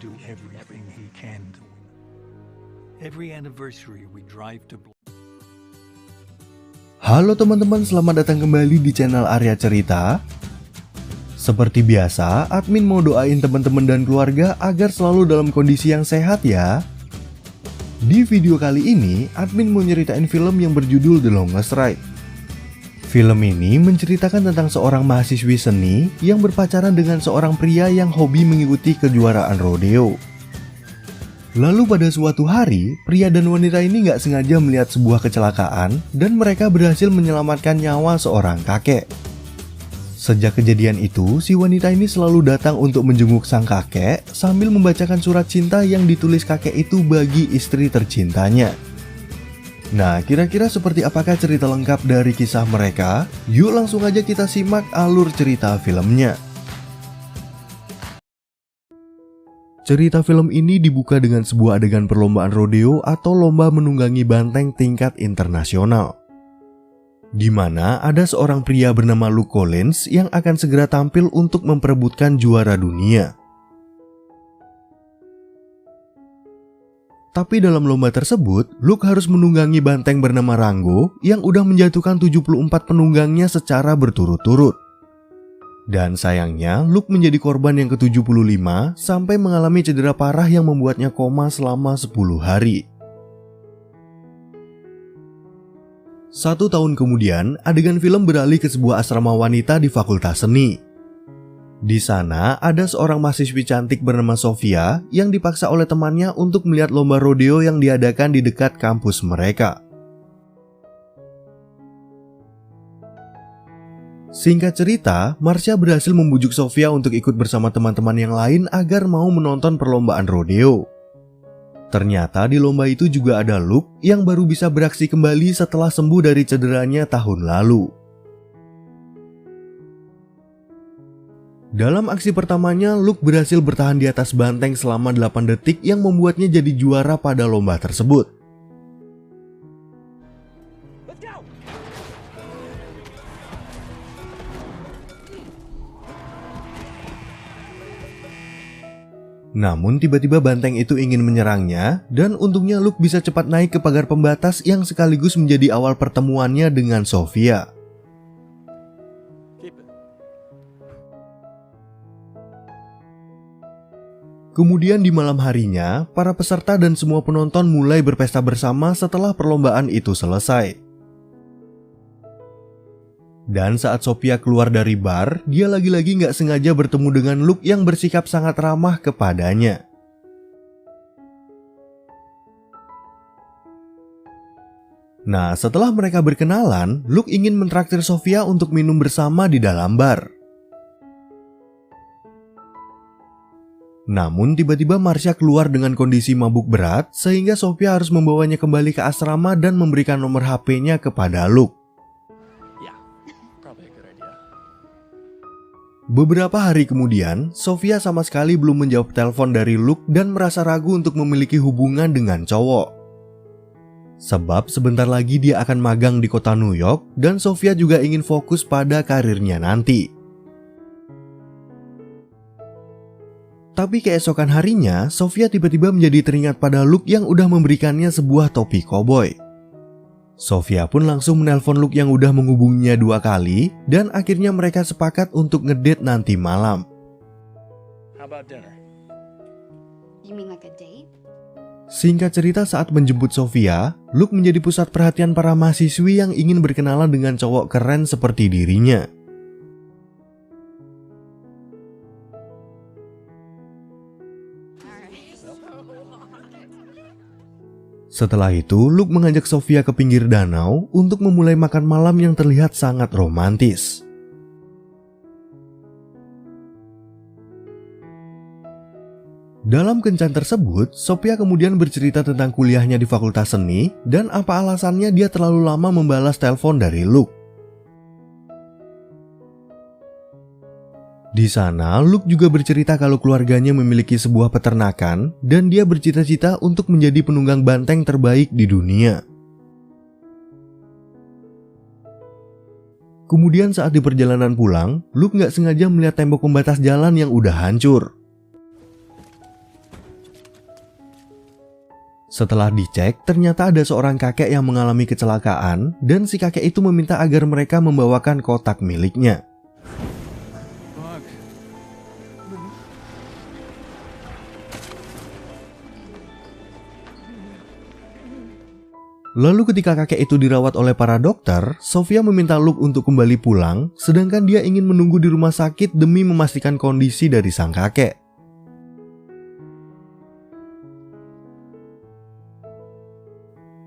do everything he can to win. Every anniversary we drive to. Halo teman-teman, selamat datang kembali di channel Arya Cerita. Seperti biasa, admin mau doain teman-teman dan keluarga agar selalu dalam kondisi yang sehat ya. Di video kali ini, admin mau nyeritain film yang berjudul The Longest Ride. Film ini menceritakan tentang seorang mahasiswi seni yang berpacaran dengan seorang pria yang hobi mengikuti kejuaraan rodeo. Lalu pada suatu hari, pria dan wanita ini nggak sengaja melihat sebuah kecelakaan dan mereka berhasil menyelamatkan nyawa seorang kakek. Sejak kejadian itu, si wanita ini selalu datang untuk menjenguk sang kakek sambil membacakan surat cinta yang ditulis kakek itu bagi istri tercintanya. Nah, kira-kira seperti apakah cerita lengkap dari kisah mereka? Yuk langsung aja kita simak alur cerita filmnya. Cerita film ini dibuka dengan sebuah adegan perlombaan rodeo atau lomba menunggangi banteng tingkat internasional, di mana ada seorang pria bernama Luke Collins yang akan segera tampil untuk memperebutkan juara dunia. Tapi dalam lomba tersebut, Luke harus menunggangi banteng bernama Rango yang udah menjatuhkan 74 penunggangnya secara berturut-turut. Dan sayangnya, Luke menjadi korban yang ke-75 sampai mengalami cedera parah yang membuatnya koma selama 10 hari. 1 tahun kemudian, adegan film beralih ke sebuah asrama wanita di Fakultas Seni. Di sana, ada seorang mahasiswi cantik bernama Sofia yang dipaksa oleh temannya untuk melihat lomba rodeo yang diadakan di dekat kampus mereka. Singkat cerita, Marsha berhasil membujuk Sofia untuk ikut bersama teman-teman yang lain agar mau menonton perlombaan rodeo. Ternyata di lomba itu juga ada Luke yang baru bisa beraksi kembali setelah sembuh dari cederanya tahun lalu. Dalam aksi pertamanya, Luke berhasil bertahan di atas banteng selama 8 detik yang membuatnya jadi juara pada lomba tersebut. Namun tiba-tiba banteng itu ingin menyerangnya dan untungnya Luke bisa cepat naik ke pagar pembatas yang sekaligus menjadi awal pertemuannya dengan Sofia. Kemudian di malam harinya, para peserta dan semua penonton mulai berpesta bersama setelah perlombaan itu selesai. Dan saat Sofia keluar dari bar, dia lagi-lagi nggak sengaja bertemu dengan Luke yang bersikap sangat ramah kepadanya. Nah, setelah mereka berkenalan, Luke ingin mentraktir Sofia untuk minum bersama di dalam bar. Namun tiba-tiba Marsha keluar dengan kondisi mabuk berat sehingga Sofia harus membawanya kembali ke asrama dan memberikan nomor HP-nya kepada Luke. Beberapa hari kemudian, Sofia sama sekali belum menjawab telepon dari Luke dan merasa ragu untuk memiliki hubungan dengan cowok. Sebab sebentar lagi dia akan magang di kota New York dan Sofia juga ingin fokus pada karirnya nanti. Tapi keesokan harinya, Sofia tiba-tiba menjadi teringat pada Luke yang udah memberikannya sebuah topi koboi. Sofia pun langsung menelpon Luke yang udah menghubunginya 2 kali dan akhirnya mereka sepakat untuk ngedate nanti malam. Singkat cerita, saat menjemput Sofia, Luke menjadi pusat perhatian para mahasiswi yang ingin berkenalan dengan cowok keren seperti dirinya. Setelah itu, Luke mengajak Sofia ke pinggir danau untuk memulai makan malam yang terlihat sangat romantis. Dalam kencan tersebut, Sofia kemudian bercerita tentang kuliahnya di Fakultas Seni dan apa alasannya dia terlalu lama membalas telepon dari Luke. Di sana, Luke juga bercerita kalau keluarganya memiliki sebuah peternakan dan dia bercita-cita untuk menjadi penunggang banteng terbaik di dunia. Kemudian saat di perjalanan pulang, Luke nggak sengaja melihat tembok pembatas jalan yang udah hancur. Setelah dicek, ternyata ada seorang kakek yang mengalami kecelakaan dan si kakek itu meminta agar mereka membawakan kotak miliknya. Lalu ketika kakek itu dirawat oleh para dokter, Sofia meminta Luke untuk kembali pulang, sedangkan dia ingin menunggu di rumah sakit demi memastikan kondisi dari sang kakek.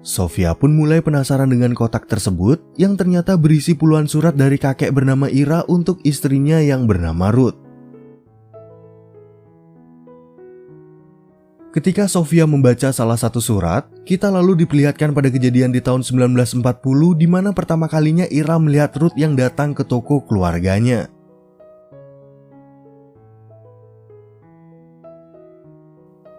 Sofia pun mulai penasaran dengan kotak tersebut yang ternyata berisi puluhan surat dari kakek bernama Ira untuk istrinya yang bernama Ruth. Ketika Sofia membaca salah satu surat, kita lalu diperlihatkan pada kejadian di tahun 1940 di mana pertama kalinya Ira melihat Ruth yang datang ke toko keluarganya.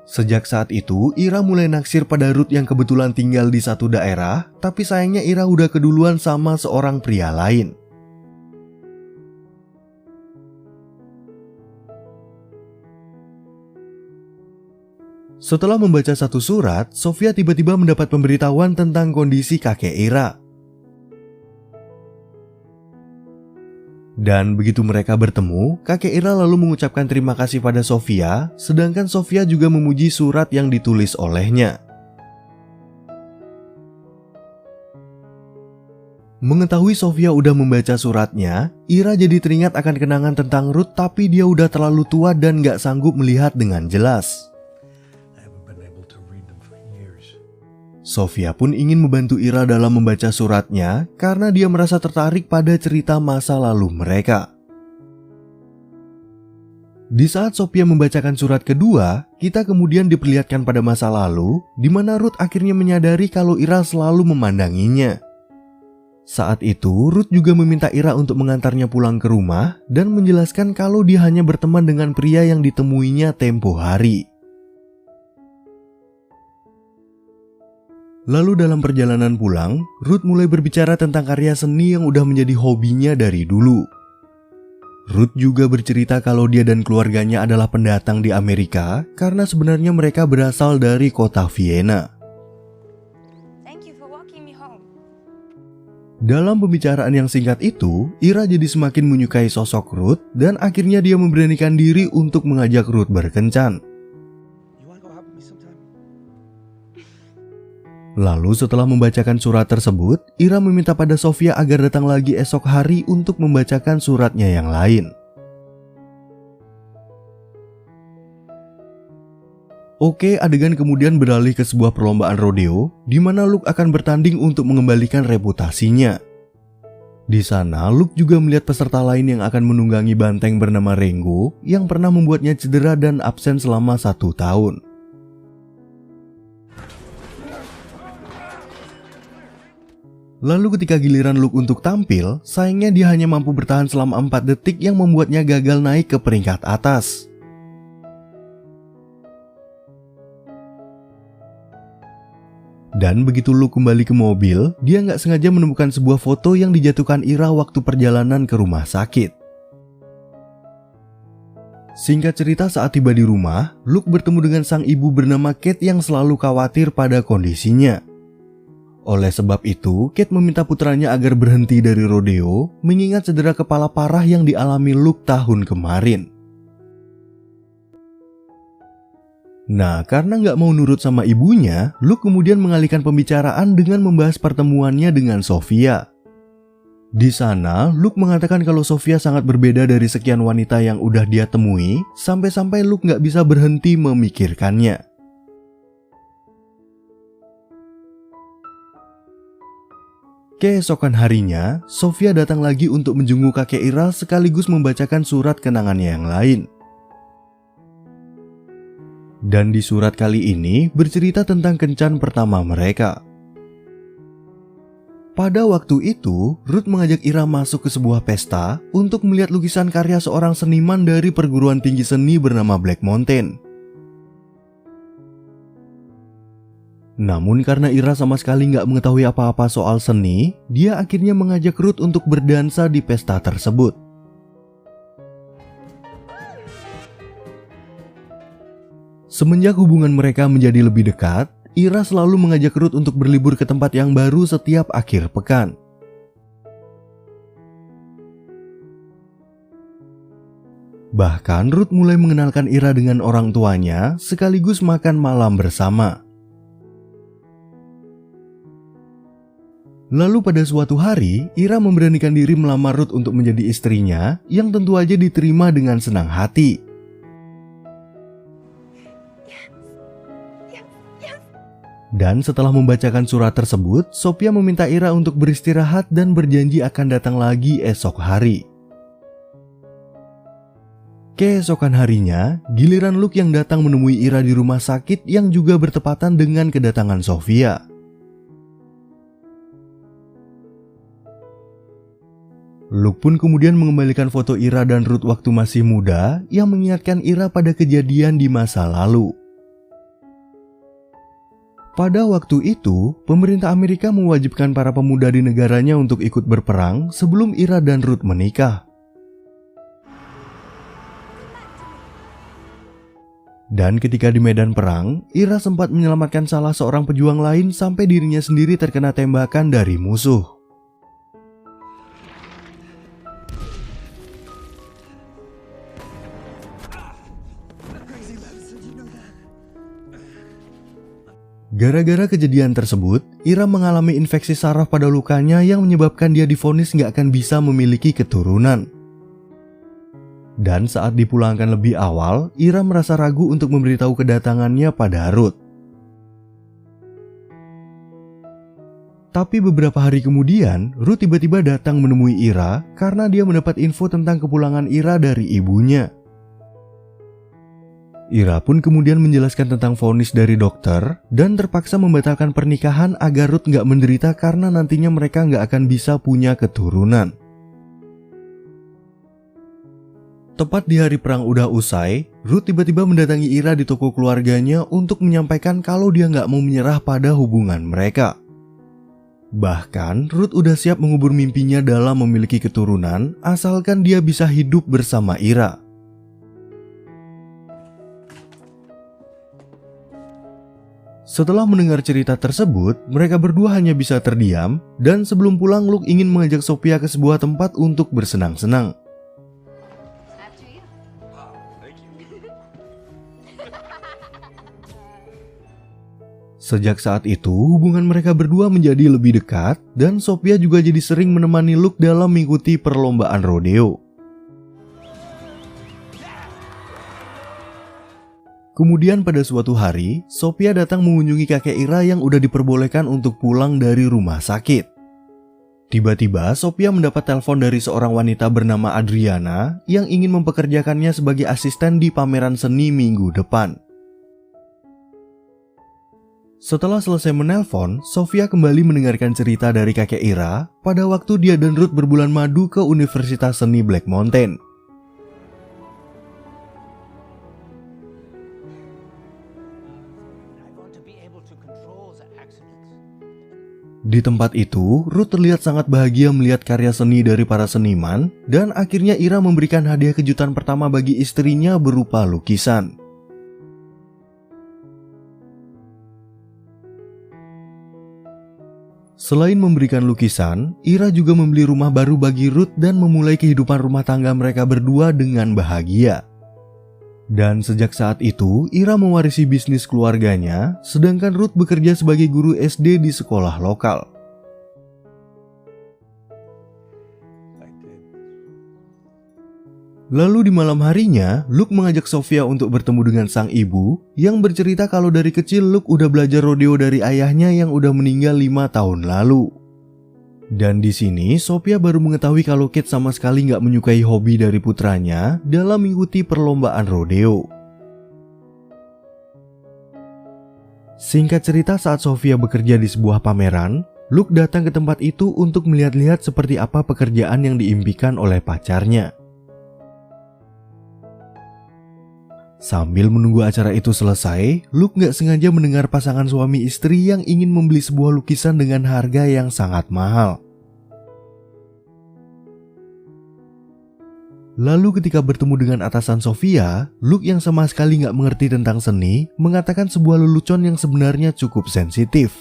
Sejak saat itu, Ira mulai naksir pada Ruth yang kebetulan tinggal di satu daerah, tapi sayangnya Ira udah keduluan sama seorang pria lain. Setelah membaca satu surat, Sofia tiba-tiba mendapat pemberitahuan tentang kondisi kakek Ira. Dan begitu mereka bertemu, kakek Ira lalu mengucapkan terima kasih pada Sofia, sedangkan Sofia juga memuji surat yang ditulis olehnya. Mengetahui Sofia udah membaca suratnya, Ira jadi teringat akan kenangan tentang Ruth, tapi dia udah terlalu tua dan gak sanggup melihat dengan jelas. Sofia pun ingin membantu Ira dalam membaca suratnya karena dia merasa tertarik pada cerita masa lalu mereka. Di saat Sofia membacakan surat kedua, kita kemudian diperlihatkan pada masa lalu di mana Ruth akhirnya menyadari kalau Ira selalu memandanginya. Saat itu, Ruth juga meminta Ira untuk mengantarnya pulang ke rumah dan menjelaskan kalau dia hanya berteman dengan pria yang ditemuinya tempo hari. Lalu dalam perjalanan pulang, Ruth mulai berbicara tentang karya seni yang udah menjadi hobinya dari dulu. Ruth juga bercerita kalau dia dan keluarganya adalah pendatang di Amerika karena sebenarnya mereka berasal dari kota Vienna. Dalam pembicaraan yang singkat itu, Ira jadi semakin menyukai sosok Ruth dan akhirnya dia memberanikan diri untuk mengajak Ruth berkencan. Lalu setelah membacakan surat tersebut, Ira meminta pada Sofia agar datang lagi esok hari untuk membacakan suratnya yang lain. Oke, adegan kemudian beralih ke sebuah perlombaan rodeo, di mana Luke akan bertanding untuk mengembalikan reputasinya. Di sana, Luke juga melihat peserta lain yang akan menunggangi banteng bernama Rengo, yang pernah membuatnya cedera dan absen selama 1 tahun. Lalu ketika giliran Luke untuk tampil, sayangnya dia hanya mampu bertahan selama 4 detik yang membuatnya gagal naik ke peringkat atas. Dan begitu Luke kembali ke mobil, dia nggak sengaja menemukan sebuah foto yang dijatuhkan Ira waktu perjalanan ke rumah sakit. Singkat cerita, saat tiba di rumah, Luke bertemu dengan sang ibu bernama Kate yang selalu khawatir pada kondisinya. Oleh sebab itu, Kate meminta putranya agar berhenti dari rodeo, mengingat cedera kepala parah yang dialami Luke tahun kemarin. Nah, karena nggak mau nurut sama ibunya, Luke kemudian mengalihkan pembicaraan dengan membahas pertemuannya dengan Sofia. Di sana, Luke mengatakan kalau Sofia sangat berbeda dari sekian wanita yang udah dia temui, sampai-sampai Luke nggak bisa berhenti memikirkannya. Keesokan harinya, Sofia datang lagi untuk menjenguk kakek Ira sekaligus membacakan surat kenangannya yang lain. Dan di surat kali ini bercerita tentang kencan pertama mereka. Pada waktu itu, Ruth mengajak Ira masuk ke sebuah pesta untuk melihat lukisan karya seorang seniman dari perguruan tinggi seni bernama Black Mountain. Namun karena Ira sama sekali nggak mengetahui apa-apa soal seni, dia akhirnya mengajak Ruth untuk berdansa di pesta tersebut. Semenjak hubungan mereka menjadi lebih dekat, Ira selalu mengajak Ruth untuk berlibur ke tempat yang baru setiap akhir pekan. Bahkan Ruth mulai mengenalkan Ira dengan orang tuanya sekaligus makan malam bersama. Lalu pada suatu hari, Ira memberanikan diri melamar Ruth untuk menjadi istrinya yang tentu aja diterima dengan senang hati. Dan setelah membacakan surat tersebut, Sophia meminta Ira untuk beristirahat dan berjanji akan datang lagi esok hari. Keesokan harinya, giliran Luke yang datang menemui Ira di rumah sakit yang juga bertepatan dengan kedatangan Sophia. Luke pun kemudian mengembalikan foto Ira dan Ruth waktu masih muda yang mengingatkan Ira pada kejadian di masa lalu. Pada waktu itu, pemerintah Amerika mewajibkan para pemuda di negaranya untuk ikut berperang sebelum Ira dan Ruth menikah. Dan ketika di medan perang, Ira sempat menyelamatkan salah seorang pejuang lain sampai dirinya sendiri terkena tembakan dari musuh. Gara-gara kejadian tersebut, Ira mengalami infeksi saraf pada lukanya yang menyebabkan dia divonis nggak akan bisa memiliki keturunan. Dan saat dipulangkan lebih awal, Ira merasa ragu untuk memberitahu kedatangannya pada Ruth. Tapi beberapa hari kemudian, Ruth tiba-tiba datang menemui Ira karena dia mendapat info tentang kepulangan Ira dari ibunya. Ira pun kemudian menjelaskan tentang vonis dari dokter dan terpaksa membatalkan pernikahan agar Ruth nggak menderita karena nantinya mereka nggak akan bisa punya keturunan. Tepat di hari perang udah usai, Ruth tiba-tiba mendatangi Ira di toko keluarganya untuk menyampaikan kalau dia nggak mau menyerah pada hubungan mereka. Bahkan Ruth udah siap mengubur mimpinya dalam memiliki keturunan asalkan dia bisa hidup bersama Ira. Setelah mendengar cerita tersebut, mereka berdua hanya bisa terdiam, dan sebelum pulang Luke ingin mengajak Sophia ke sebuah tempat untuk bersenang-senang. Sejak saat itu, hubungan mereka berdua menjadi lebih dekat, dan Sophia juga jadi sering menemani Luke dalam mengikuti perlombaan rodeo. Kemudian pada suatu hari, Sophia datang mengunjungi kakek Ira yang udah diperbolehkan untuk pulang dari rumah sakit. Tiba-tiba Sophia mendapat telepon dari seorang wanita bernama Adriana yang ingin mempekerjakannya sebagai asisten di pameran seni minggu depan. Setelah selesai menelpon, Sophia kembali mendengarkan cerita dari kakek Ira pada waktu dia dan Ruth berbulan madu ke Universitas Seni Black Mountain. Di tempat itu, Ruth terlihat sangat bahagia melihat karya seni dari para seniman, dan akhirnya Ira memberikan hadiah kejutan pertama bagi istrinya berupa lukisan. Selain memberikan lukisan, Ira juga membeli rumah baru bagi Ruth dan memulai kehidupan rumah tangga mereka berdua dengan bahagia. Dan sejak saat itu, Ira mewarisi bisnis keluarganya, sedangkan Ruth bekerja sebagai guru SD di sekolah lokal. Lalu di malam harinya, Luke mengajak Sophia untuk bertemu dengan sang ibu, yang bercerita kalau dari kecil Luke udah belajar rodeo dari ayahnya yang udah meninggal 5 tahun lalu. Dan di sini Sophia baru mengetahui kalau Kate sama sekali nggak menyukai hobi dari putranya dalam mengikuti perlombaan rodeo. Singkat cerita, saat Sophia bekerja di sebuah pameran, Luke datang ke tempat itu untuk melihat-lihat seperti apa pekerjaan yang diimpikan oleh pacarnya. Sambil menunggu acara itu selesai, Luke nggak sengaja mendengar pasangan suami istri yang ingin membeli sebuah lukisan dengan harga yang sangat mahal. Lalu ketika bertemu dengan atasan Sofia, Luke yang sama sekali nggak mengerti tentang seni mengatakan sebuah lelucon yang sebenarnya cukup sensitif.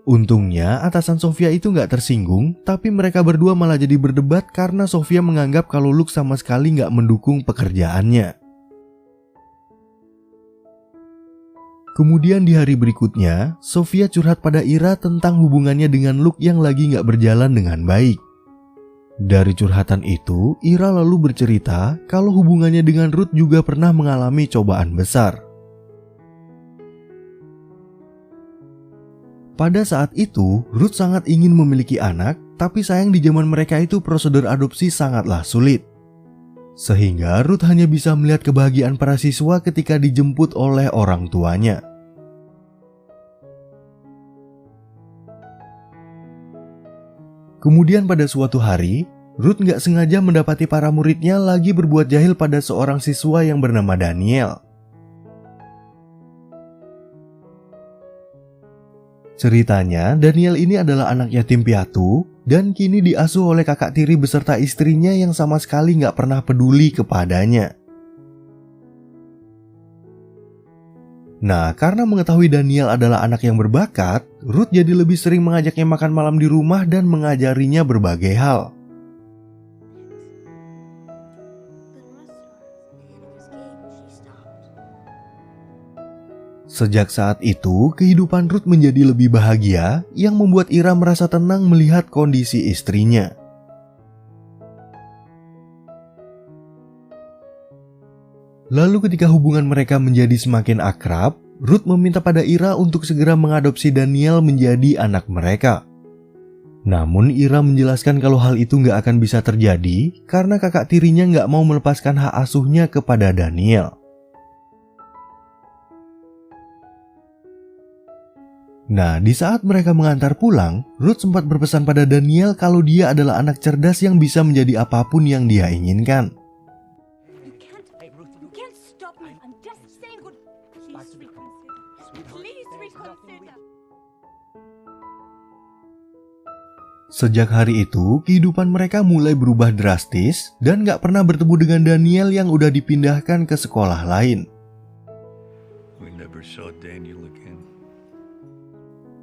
Untungnya atasan Sofia itu nggak tersinggung, tapi mereka berdua malah jadi berdebat karena Sofia menganggap kalau Luke sama sekali nggak mendukung pekerjaannya. Kemudian di hari berikutnya, Sofia curhat pada Ira tentang hubungannya dengan Luke yang lagi nggak berjalan dengan baik. Dari curhatan itu, Ira lalu bercerita kalau hubungannya dengan Ruth juga pernah mengalami cobaan besar. Pada saat itu, Ruth sangat ingin memiliki anak, tapi sayang di zaman mereka itu prosedur adopsi sangatlah sulit. Sehingga Ruth hanya bisa melihat kebahagiaan para siswa ketika dijemput oleh orang tuanya. Kemudian pada suatu hari, Ruth nggak sengaja mendapati para muridnya lagi berbuat jahil pada seorang siswa yang bernama Daniel. Ceritanya, Daniel ini adalah anak yatim piatu dan kini diasuh oleh kakak tiri beserta istrinya yang sama sekali nggak pernah peduli kepadanya. Nah, karena mengetahui Daniel adalah anak yang berbakat, Ruth jadi lebih sering mengajaknya makan malam di rumah dan mengajarinya berbagai hal. Sejak saat itu, kehidupan Ruth menjadi lebih bahagia, yang membuat Ira merasa tenang melihat kondisi istrinya. Lalu ketika hubungan mereka menjadi semakin akrab, Ruth meminta pada Ira untuk segera mengadopsi Daniel menjadi anak mereka. Namun Ira menjelaskan kalau hal itu nggak akan bisa terjadi karena kakak tirinya nggak mau melepaskan hak asuhnya kepada Daniel. Nah, di saat mereka mengantar pulang, Ruth sempat berpesan pada Daniel kalau dia adalah anak cerdas yang bisa menjadi apapun yang dia inginkan. Sejak hari itu, kehidupan mereka mulai berubah drastis dan gak pernah bertemu dengan Daniel yang udah dipindahkan ke sekolah lain.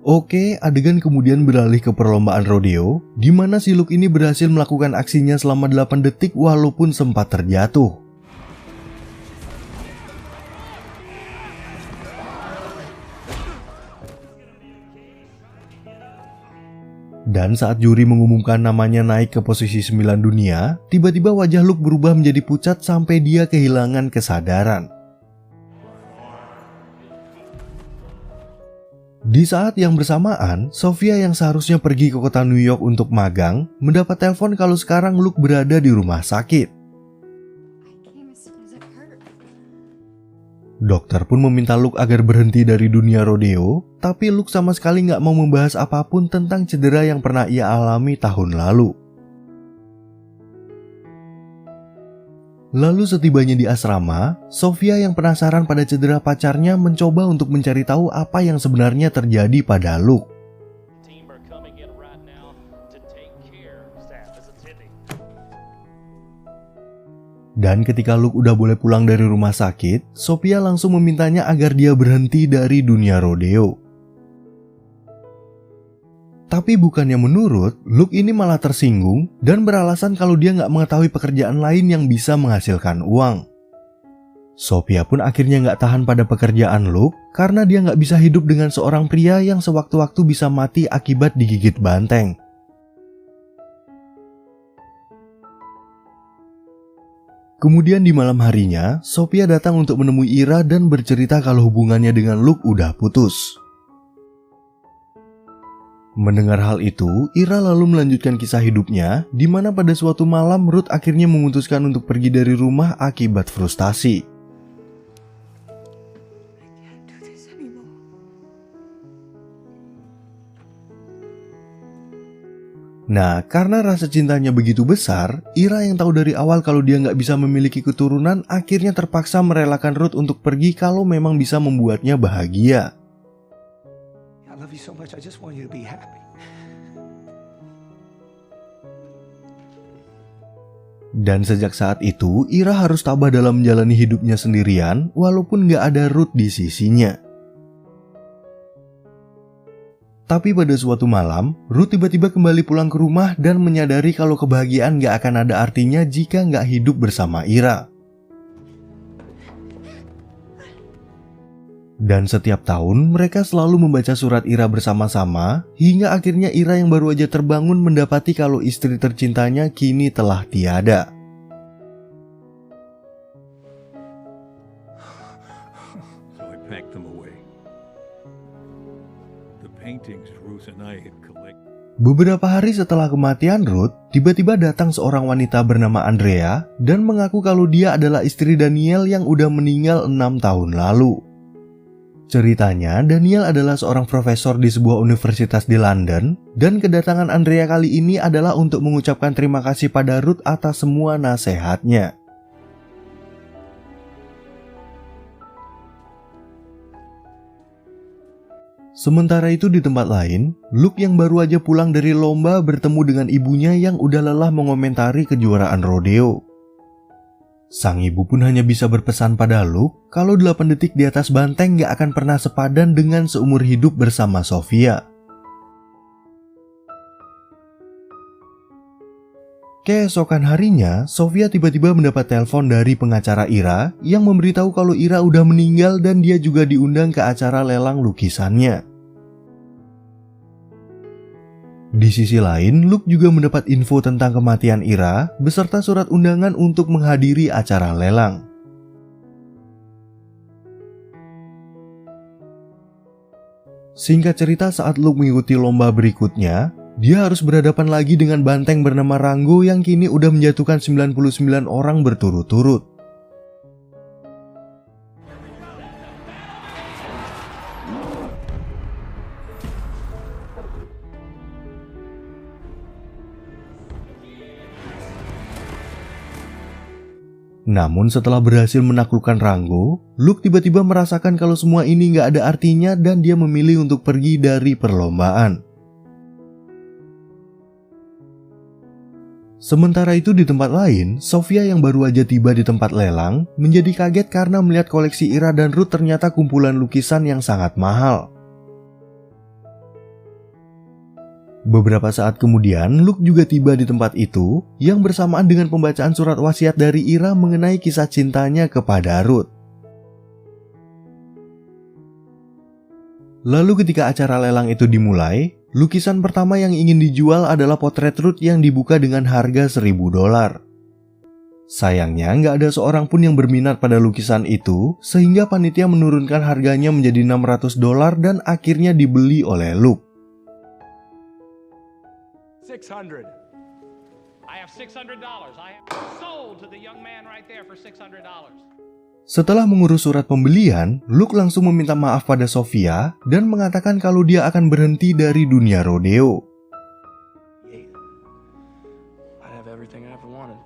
Oke, adegan kemudian beralih ke perlombaan rodeo, di mana si Luke ini berhasil melakukan aksinya selama 8 detik walaupun sempat terjatuh. Dan saat juri mengumumkan namanya naik ke posisi 9 dunia, tiba-tiba wajah Luke berubah menjadi pucat sampai dia kehilangan kesadaran. Di saat yang bersamaan, Sofia yang seharusnya pergi ke kota New York untuk magang, mendapat telepon kalau sekarang Luke berada di rumah sakit. Dokter pun meminta Luke agar berhenti dari dunia rodeo, tapi Luke sama sekali nggak mau membahas apapun tentang cedera yang pernah ia alami tahun lalu. Lalu setibanya di asrama, Sofia yang penasaran pada cedera pacarnya mencoba untuk mencari tahu apa yang sebenarnya terjadi pada Luke. Dan ketika Luke udah boleh pulang dari rumah sakit, Sofia langsung memintanya agar dia berhenti dari dunia rodeo. Tapi bukannya menurut, Luke ini malah tersinggung dan beralasan kalau dia nggak mengetahui pekerjaan lain yang bisa menghasilkan uang. Sofia pun akhirnya nggak tahan pada pekerjaan Luke karena dia nggak bisa hidup dengan seorang pria yang sewaktu-waktu bisa mati akibat digigit banteng. Kemudian di malam harinya, Sofia datang untuk menemui Ira dan bercerita kalau hubungannya dengan Luke udah putus. Mendengar hal itu, Ira lalu melanjutkan kisah hidupnya, di mana pada suatu malam Ruth akhirnya memutuskan untuk pergi dari rumah akibat frustasi. Nah, karena rasa cintanya begitu besar, Ira yang tahu dari awal kalau dia nggak bisa memiliki keturunan, akhirnya terpaksa merelakan Ruth untuk pergi kalau memang bisa membuatnya bahagia. Dan sejak saat itu, Ira harus tabah dalam menjalani hidupnya sendirian walaupun gak ada Ruth di sisinya. Tapi pada suatu malam, Ruth tiba-tiba kembali pulang ke rumah dan menyadari kalau kebahagiaan gak akan ada artinya jika gak hidup bersama Ira. Dan setiap tahun mereka selalu membaca surat Ira bersama-sama, hingga akhirnya Ira yang baru aja terbangun mendapati kalau istri tercintanya kini telah tiada. So I packed them away. The paintings Ruth and I had collected. Beberapa hari setelah kematian Ruth, tiba-tiba datang seorang wanita bernama Andrea dan mengaku kalau dia adalah istri Daniel yang udah meninggal 6 tahun lalu. Ceritanya, Daniel adalah seorang profesor di sebuah universitas di London, dan kedatangan Andrea kali ini adalah untuk mengucapkan terima kasih pada Ruth atas semua nasihatnya. Sementara itu di tempat lain, Luke yang baru aja pulang dari lomba bertemu dengan ibunya yang udah lelah mengomentari kejuaraan rodeo. Sang ibu pun hanya bisa berpesan pada Luke kalau 8 detik di atas banteng gak akan pernah sepadan dengan seumur hidup bersama Sofia. Keesokan harinya, Sofia tiba-tiba mendapat telepon dari pengacara Ira yang memberitahu kalau Ira udah meninggal dan dia juga diundang ke acara lelang lukisannya. Di sisi lain, Luke juga mendapat info tentang kematian Ira beserta surat undangan untuk menghadiri acara lelang. Singkat cerita, saat Luke mengikuti lomba berikutnya, dia harus berhadapan lagi dengan banteng bernama Rango yang kini udah menjatuhkan 99 orang berturut-turut. Namun setelah berhasil menaklukkan Rango, Luke tiba-tiba merasakan kalau semua ini gak ada artinya dan dia memilih untuk pergi dari perlombaan. Sementara itu di tempat lain, Sofia yang baru aja tiba di tempat lelang menjadi kaget karena melihat koleksi Ira dan Ruth ternyata kumpulan lukisan yang sangat mahal. Beberapa saat kemudian, Luke juga tiba di tempat itu yang bersamaan dengan pembacaan surat wasiat dari Ira mengenai kisah cintanya kepada Ruth. Lalu ketika acara lelang itu dimulai, lukisan pertama yang ingin dijual adalah potret Ruth yang dibuka dengan harga $1.000. Sayangnya nggak ada seorang pun yang berminat pada lukisan itu, sehingga panitia menurunkan harganya menjadi $600 dan akhirnya dibeli oleh Luke. 600. I have $600. I have sold to the young man right there for $600. Setelah mengurus surat pembelian, Luke langsung meminta maaf pada Sofia dan mengatakan kalau dia akan berhenti dari dunia rodeo. I have everything I ever wanted.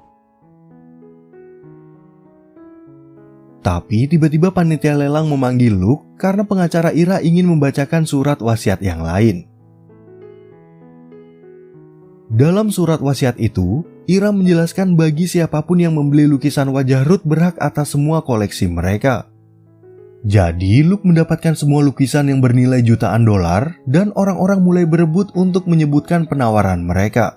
Tapi tiba-tiba panitia lelang memanggil Luke karena pengacara Ira ingin membacakan surat wasiat yang lain. Dalam surat wasiat itu, Ira menjelaskan bagi siapapun yang membeli lukisan wajah Ruth berhak atas semua koleksi mereka. Jadi, Luke mendapatkan semua lukisan yang bernilai jutaan dolar dan orang-orang mulai berebut untuk menyebutkan penawaran mereka.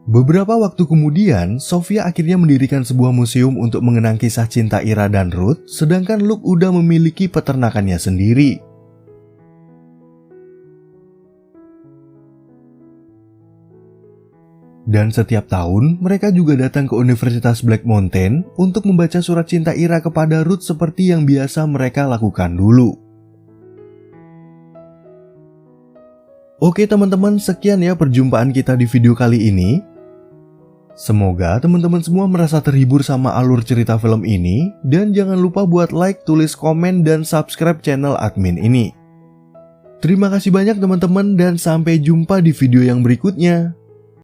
Beberapa waktu kemudian, Sofia akhirnya mendirikan sebuah museum untuk mengenang kisah cinta Ira dan Ruth, sedangkan Luke udah memiliki peternakannya sendiri. Dan setiap tahun, mereka juga datang ke Universitas Black Mountain untuk membaca surat cinta Ira kepada Ruth seperti yang biasa mereka lakukan dulu. Oke teman-teman, sekian ya perjumpaan kita di video kali ini. Semoga teman-teman semua merasa terhibur sama alur cerita film ini, dan jangan lupa buat like, tulis komen, dan subscribe channel admin ini. Terima kasih banyak teman-teman dan sampai jumpa di video yang berikutnya.